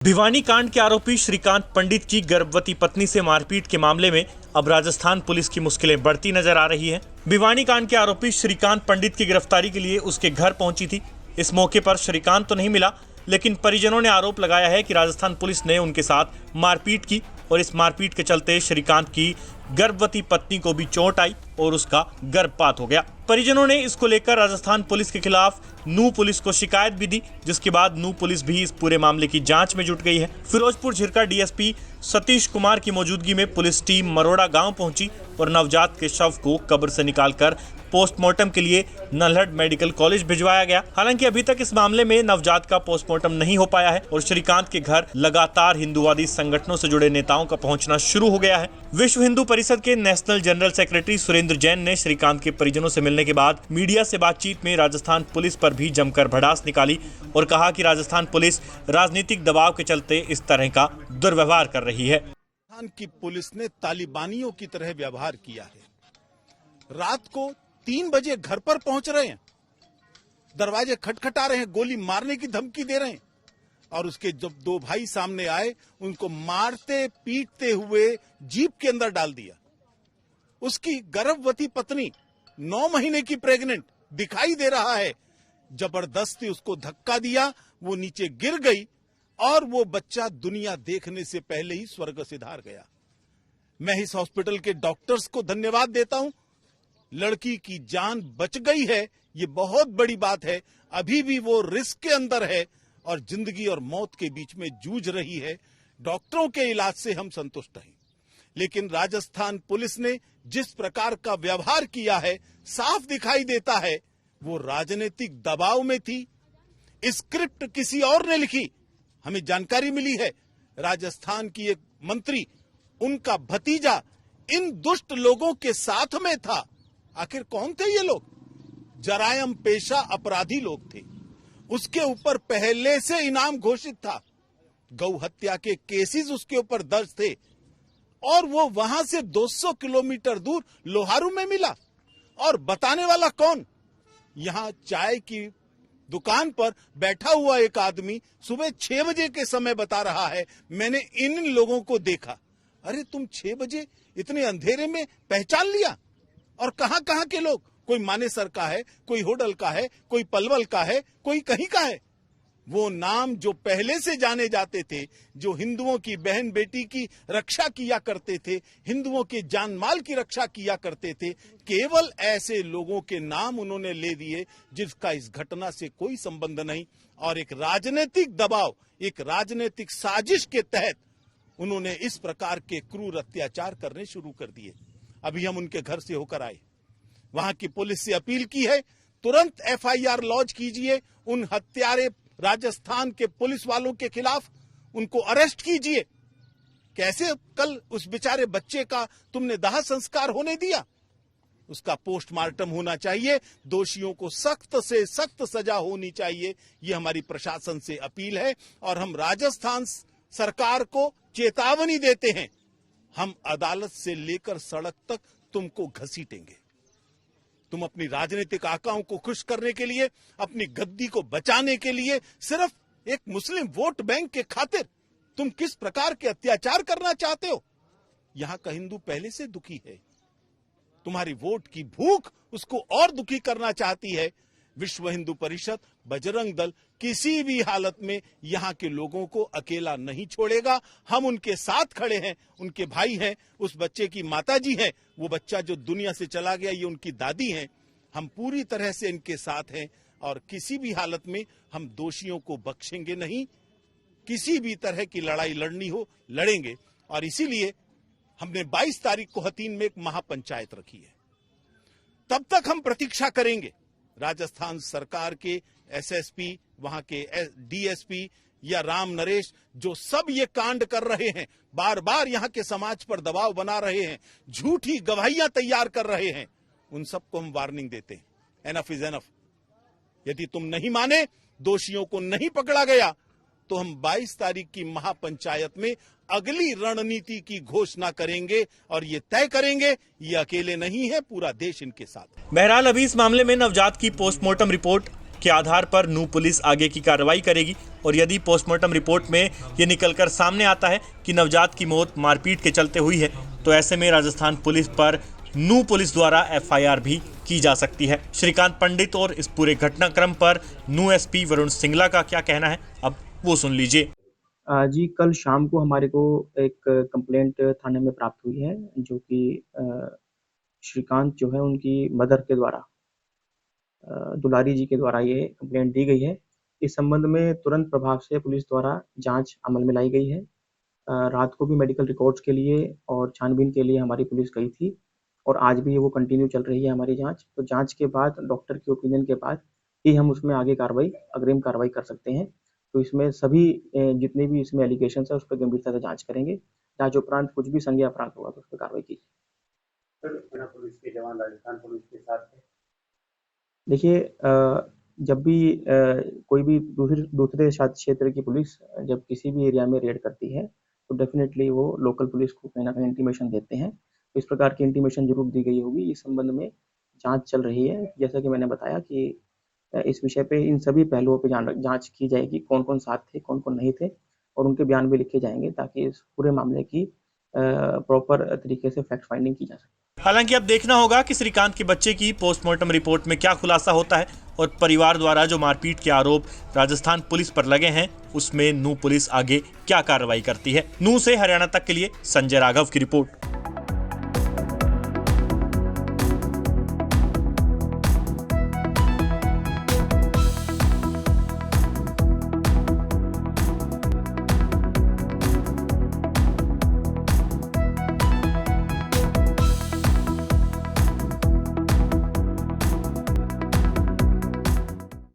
भिवानी कांड के आरोपी श्रीकांत पंडित की गर्भवती पत्नी से मारपीट के मामले में अब राजस्थान पुलिस की मुश्किलें बढ़ती नजर आ रही हैं। भिवानी कांड के आरोपी श्रीकांत पंडित की गिरफ्तारी के लिए उसके घर पहुंची थी। इस मौके पर श्रीकांत तो नहीं मिला, लेकिन परिजनों ने आरोप लगाया है कि राजस्थान पुलिस ने उनके साथ मारपीट की और इस मारपीट के चलते श्रीकांत की गर्भवती पत्नी को भी चोट आई और उसका गर्भपात हो गया। परिजनों ने इसको लेकर राजस्थान पुलिस के खिलाफ नू पुलिस को शिकायत भी दी, जिसके बाद नू पुलिस भी इस पूरे मामले की जांच में जुट गई है। फिरोजपुर झिरका डीएसपी सतीश कुमार की मौजूदगी में पुलिस टीम मरोड़ा गांव पहुंची और नवजात के शव को कब्र से निकालकर पोस्टमार्टम के लिए नल्हड़ मेडिकल कॉलेज भिजवाया गया। हालांकि अभी तक इस मामले में नवजात का पोस्टमार्टम नहीं हो पाया है और श्रीकांत के घर लगातार हिंदूवादी संगठनों से जुड़े नेताओं का पहुंचना शुरू हो गया है। विश्व हिंदू परिषद के national general secretary Surendra Jain ने श्रीकांत के परिजनों से मिलने के बाद मीडिया से बातचीत में राजस्थान पुलिस पर भी जमकर भड़ास निकाली और कहा कि राजस्थान पुलिस राजनीतिक दबाव के चलते इस तरह का दुर्व्यवहार कर रही है। राजस्थान की पुलिस ने तालिबानियों की तरह व्यवहार किया है। रात को 3 बजे घर पर पहुंच रहे हैं, दरवाजे खटखटा रहे हैं, गोली मारने की धमकी दे रहे हैं और उसके जब 2 भाई सामने आए उनको मारते पीटते हुए जीप के अंदर डाल दिया। उसकी गर्भवती पत्नी 9 महीने की प्रेग्नेंट दिखाई दे रहा है, जबरदस्ती उसको धक्का दिया, वो नीचे गिर गई और वो बच्चा दुनिया देखने से पहले ही स्वर्ग सिधार गया। मैं इस हॉस्पिटल के डॉक्टर्स को धन्यवाद देता हूं। लड़की की जान बच गई है, ये बहुत बड़ी बात है। अभी भी वो रिस्क के अंदर है और जिंदगी और मौत के बीच में जूझ रही है। डॉक्टरों के इलाज से हम संतुष्ट हैं, लेकिन राजस्थान पुलिस ने जिस प्रकार का व्यवहार किया है, साफ दिखाई देता है वो राजनीतिक दबाव में थी। स्क्रिप्ट किसी और ने लिखी। हमें जानकारी मिली है राजस्थान की एक मंत्री, उनका भतीजा इन दुष्ट लोगों के साथ में था। आखिर कौन थे ये लोग? जरायम पेशा अपराधी लोग थे। उसके ऊपर पहले से इनाम घोषित था। गौ हत्या के केसेस उसके ऊपर दर्ज थे और वो वहां से 200 किलोमीटर दूर लोहारू में मिला। और बताने वाला कौन? यहां चाय की दुकान पर बैठा हुआ एक आदमी सुबह 6 बजे के समय बता रहा है, मैंने इन लोगों को देखा। अरे तुम 6 बजे इतने अंधेरे में पहचान लिया? और कहां कहां के लोग? कोई मानेसर का है, कोई होडल का है, कोई पलवल का है, कोई कहीं का है। वो नाम जो पहले से जाने जाते थे, जो हिंदुओं की बहन बेटी की रक्षा किया करते थे, हिंदुओं के जान माल की रक्षा किया करते थे, केवल ऐसे लोगों के नाम उन्होंने ले दिए जिसका इस घटना से कोई संबंध नहीं। और एक राजनीतिक दबाव, एक राजनीतिक साजिश के तहत उन्होंने इस प्रकार के क्रूर अत्याचार करने शुरू कर दिए। अभी हम उनके घर से होकर आए, वहां की पुलिस से अपील की है, तुरंत एफआईआर लॉन्च कीजिए उन हत्यारे राजस्थान के पुलिस वालों के खिलाफ, उनको अरेस्ट कीजिए। कैसे कल उस बेचारे बच्चे का तुमने दाह संस्कार होने दिया? उसका पोस्टमार्टम होना चाहिए। दोषियों को सख्त से सख्त सजा होनी चाहिए। ये हमारी प्रशासन से अपील है और हम राजस्थान सरकार को चेतावनी देते हैं, हम अदालत से लेकर सड़क तक तुमको घसीटेंगे। तुम अपनी राजनीतिक आकाओं को खुश करने के लिए, अपनी गद्दी को बचाने के लिए, सिर्फ एक मुस्लिम वोट बैंक के खातिर तुम किस प्रकार के अत्याचार करना चाहते हो? यहां का हिंदू पहले से दुखी है। तुम्हारी वोट की भूख उसको और दुखी करना चाहती है। विश्व हिंदू परिषद, बजरंग दल किसी भी हालत में यहां के लोगों को अकेला नहीं छोड़ेगा। हम उनके साथ खड़े हैं, उनके भाई हैं, उस बच्चे की माताजी हैं, वो बच्चा जो दुनिया से चला गया ये उनकी दादी हैं। हम पूरी तरह से इनके साथ हैं और किसी भी हालत में हम दोषियों को बख्शेंगे नहीं। किसी भी तरह की लड़ाई लड़नी हो, लड़ेंगे। और इसीलिए हमने 22 तारीख को हतीन में एक महापंचायत रखी है। तब तक हम प्रतीक्षा करेंगे राजस्थान सरकार के एसएसपी, वहां के डीएसपी या राम नरेश, जो सब ये कांड कर रहे हैं, बार बार यहां के समाज पर दबाव बना रहे हैं, झूठी गवाहियां तैयार कर रहे हैं, उन सबको हम वार्निंग देते हैं, एनफ इज एनफ। यदि तुम नहीं माने, दोषियों को नहीं पकड़ा गया, तो हम 22 तारीख की महापंचायत में अगली रणनीति की घोषणा करेंगे और ये तय करेंगे, ये अकेले नहीं है, पूरा देश इनके साथ है। बहरहाल अभी इस मामले में नवजात की पोस्टमार्टम रिपोर्ट के आधार पर नूह पुलिस आगे की कार्रवाई करेगी और यदि पोस्टमार्टम रिपोर्ट में ये निकलकर सामने आता है कि नवजात की मौत मारपीट के चलते हुई है, तो ऐसे में राजस्थान पुलिस पर नूह पुलिस द्वारा एफआईआर भी की जा सकती है। श्रीकांत पंडित और इस पूरे घटनाक्रम पर नूह एसपी वरुण सिंगला का क्या कहना है, अब वो सुन लीजिए। जी, कल शाम को हमारे को एक कंप्लेंट थाने में प्राप्त हुई है, जो कि श्रीकांत जो है उनकी मदर के द्वारा, दुलारी जी के द्वारा ये कंप्लेंट दी गई है। इस संबंध में तुरंत प्रभाव से पुलिस द्वारा जांच अमल में लाई गई है। रात को भी मेडिकल रिकॉर्ड्स के लिए और छानबीन के लिए हमारी पुलिस गई थी और आज भी वो कंटिन्यू चल रही है हमारी जांच। तो जांच के बाद डॉक्टर के ओपिनियन के बाद ही हम उसमें आगे अग्रिम कार्रवाई कर सकते हैं। तो इसमें सभी जितने भी इसमें एलिगेशन है उस पर गंभीरता से जांच करेंगे। जांच उपरांत कुछ भी संज्ञेय अपराध होगा तो उस पर कार्रवाई की। पुलिस के जवान राजस्थान पुलिस के साथ थे। देखिए, जब भी कोई भी दूसरे क्षेत्र की पुलिस जब किसी भी एरिया में रेड करती है तो डेफिनेटली वो लोकल पुलिस को कहीं ना कहीं इंटीमेशन देते हैं। तो इस प्रकार की इंटीमेशन जरूर दी गई होगी। इस संबंध में जांच चल रही है। जैसा कि मैंने बताया कि इस विषय पे इन सभी पहलुओं पे जांच की जाएगी, कौन कौन साथ थे, कौन कौन नहीं थे, और उनके बयान भी लिखे जाएंगे ताकि इस पूरे मामले की प्रॉपर तरीके से फैक्ट फाइंडिंग की जा सके। हालांकि अब देखना होगा कि श्रीकांत के बच्चे की पोस्टमार्टम रिपोर्ट में क्या खुलासा होता है और परिवार द्वारा जो मारपीट के आरोप राजस्थान पुलिस पर लगे हैं उसमें नूह पुलिस आगे क्या कार्रवाई करती है। नूह से हरियाणा तक के लिए संजय राघव की रिपोर्ट।